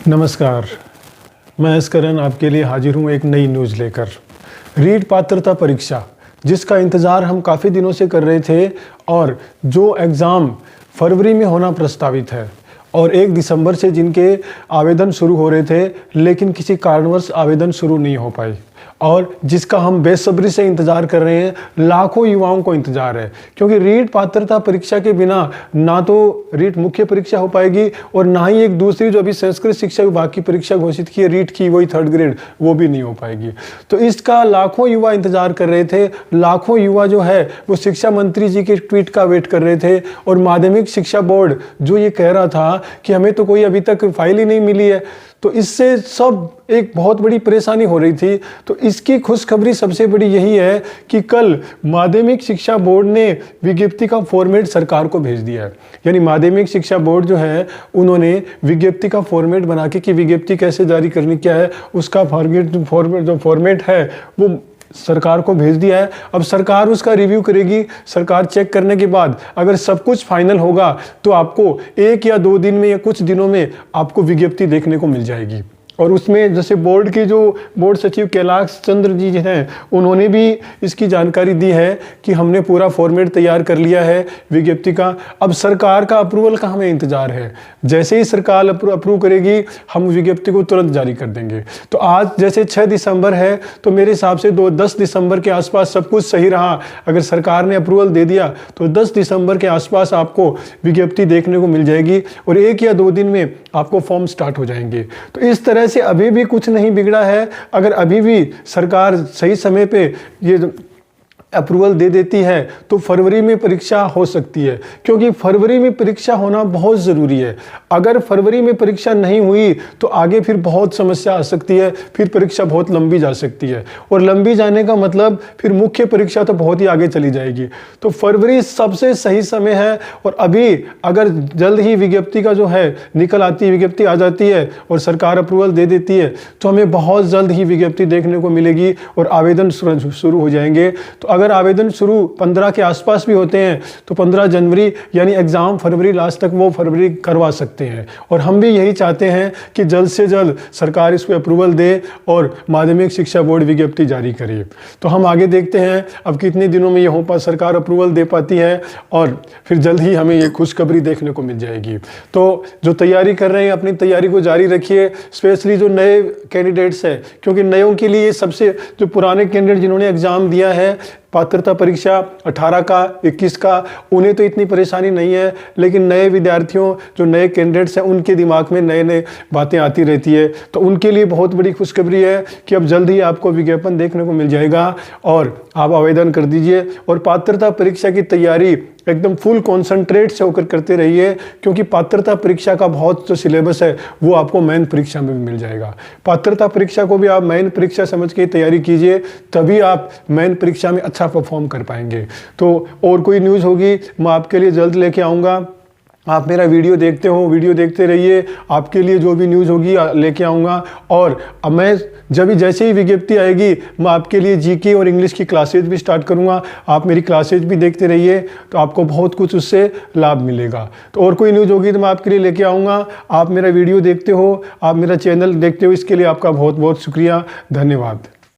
नमस्कार, मैं एस करण आपके लिए हाजिर हूँ एक नई न्यूज़ लेकर। रीट पात्रता परीक्षा जिसका इंतज़ार हम काफ़ी दिनों से कर रहे थे और जो एग्ज़ाम फरवरी में होना प्रस्तावित है और 1 दिसंबर से जिनके आवेदन शुरू हो रहे थे लेकिन किसी कारणवश आवेदन शुरू नहीं हो पाए और जिसका हम बेसब्री से इंतज़ार कर रहे हैं, लाखों युवाओं को इंतज़ार है। क्योंकि रीट पात्रता परीक्षा के बिना ना तो रीट मुख्य परीक्षा हो पाएगी और ना ही एक दूसरी जो अभी संस्कृत शिक्षा विभाग की परीक्षा घोषित की है रीट की, वही 3rd ग्रेड, वो भी नहीं हो पाएगी। तो इसका लाखों युवा इंतज़ार कर रहे थे। लाखों युवा जो है वो शिक्षा मंत्री जी के ट्वीट का वेट कर रहे थे और माध्यमिक शिक्षा बोर्ड जो ये कह रहा था कि हमें तो कोई अभी तक फाइल ही नहीं मिली है, तो इससे सब एक बहुत बड़ी परेशानी हो रही थी। तो इसकी खुशखबरी सबसे बड़ी यही है कि कल माध्यमिक शिक्षा बोर्ड ने विज्ञप्ति का फॉर्मेट सरकार को भेज दिया है। यानी माध्यमिक शिक्षा बोर्ड जो है उन्होंने विज्ञप्ति का फॉर्मेट बना के कि विज्ञप्ति कैसे जारी करनी क्या है, उसका फॉर्मेट है वो सरकार को भेज दिया है। अब सरकार उसका रिव्यू करेगी। सरकार चेक करने के बाद अगर सब कुछ फाइनल होगा तो आपको 1 या 2 दिन में या कुछ दिनों में आपको विज्ञप्ति देखने को मिल जाएगी। और उसमें जैसे बोर्ड के जो बोर्ड सचिव कैलाश चंद्र जी हैं उन्होंने भी इसकी जानकारी दी है कि हमने पूरा फॉर्मेट तैयार कर लिया है विज्ञप्ति का। अब सरकार का अप्रूवल का हमें इंतजार है। जैसे ही सरकार अप्रूव करेगी हम विज्ञप्ति को तुरंत जारी कर देंगे। तो आज जैसे 6 दिसंबर है तो मेरे हिसाब से 10 दिसंबर के आसपास सब कुछ सही रहा, अगर सरकार ने अप्रूवल दे दिया तो 10 दिसंबर के आसपास आपको विज्ञप्ति देखने को मिल जाएगी और 1 या 2 दिन में आपको फॉर्म स्टार्ट हो जाएंगे। तो इस तरह से अभी भी कुछ नहीं बिगड़ा है। अगर अभी भी सरकार सही समय पे ये अप्रूवल दे देती है तो फरवरी में परीक्षा हो सकती है, क्योंकि फरवरी में परीक्षा होना बहुत ज़रूरी है। अगर फरवरी में परीक्षा नहीं हुई तो आगे फिर बहुत समस्या आ सकती है, फिर परीक्षा बहुत लंबी जा सकती है और लंबी जाने का मतलब फिर मुख्य परीक्षा तो बहुत ही आगे चली जाएगी। तो फरवरी सबसे सही समय है और अभी अगर जल्द ही विज्ञप्ति का जो है निकल आती है, विज्ञप्ति आ जाती है और सरकार अप्रूवल दे देती है तो हमें बहुत जल्द ही विज्ञप्ति देखने को मिलेगी और आवेदन शुरू हो जाएंगे। तो अगर आवेदन शुरू 15 के आसपास भी होते हैं तो 15 जनवरी यानी एग्ज़ाम फरवरी लास्ट तक वो फरवरी करवा सकते हैं। और हम भी यही चाहते हैं कि जल्द से जल्द सरकार इसको अप्रूवल दे और माध्यमिक शिक्षा बोर्ड विज्ञप्ति जारी करे। तो हम आगे देखते हैं अब कितने दिनों में ये हो पा सरकार अप्रूवल दे पाती है और फिर जल्द ही हमें ये खुशखबरी देखने को मिल जाएगी। तो जो तैयारी कर रहे हैं अपनी तैयारी को जारी रखिए, स्पेशली जो नए कैंडिडेट्स हैं, क्योंकि नयों के लिए सबसे जो पुराने कैंडिडेट जिन्होंने एग्ज़ाम दिया है पात्रता परीक्षा 18 का 21 का, उन्हें तो इतनी परेशानी नहीं है, लेकिन नए विद्यार्थियों जो नए कैंडिडेट्स हैं उनके दिमाग में नए नए बातें आती रहती है। तो उनके लिए बहुत बड़ी खुशखबरी है कि अब जल्द ही आपको विज्ञापन देखने को मिल जाएगा और आप आवेदन कर दीजिए और पात्रता परीक्षा की तैयारी एकदम फुल कॉन्संट्रेट से होकर करते रहिए, क्योंकि पात्रता परीक्षा का बहुत जो सिलेबस है वो आपको मेन परीक्षा में भी मिल जाएगा। पात्रता परीक्षा को भी आप मेन परीक्षा समझ के तैयारी कीजिए, तभी आप मेन परीक्षा में अच्छा परफॉर्म कर पाएंगे। तो और कोई न्यूज़ होगी मैं आपके लिए जल्द लेके आऊँगा। आप मेरा वीडियो देखते हो, वीडियो देखते रहिए, आपके लिए जो भी न्यूज़ होगी लेके आऊँगा। और अब मैं जैसे ही विज्ञप्ति आएगी मैं आपके लिए जीके और इंग्लिश की क्लासेज भी स्टार्ट करूँगा। आप मेरी क्लासेज भी देखते रहिए तो आपको बहुत कुछ उससे लाभ मिलेगा। तो और कोई न्यूज़ होगी तो मैं आपके लिए लेके आऊँगा। आप मेरा वीडियो देखते हो, आप मेरा चैनल देखते हो, इसके लिए आपका बहुत बहुत शुक्रिया, धन्यवाद।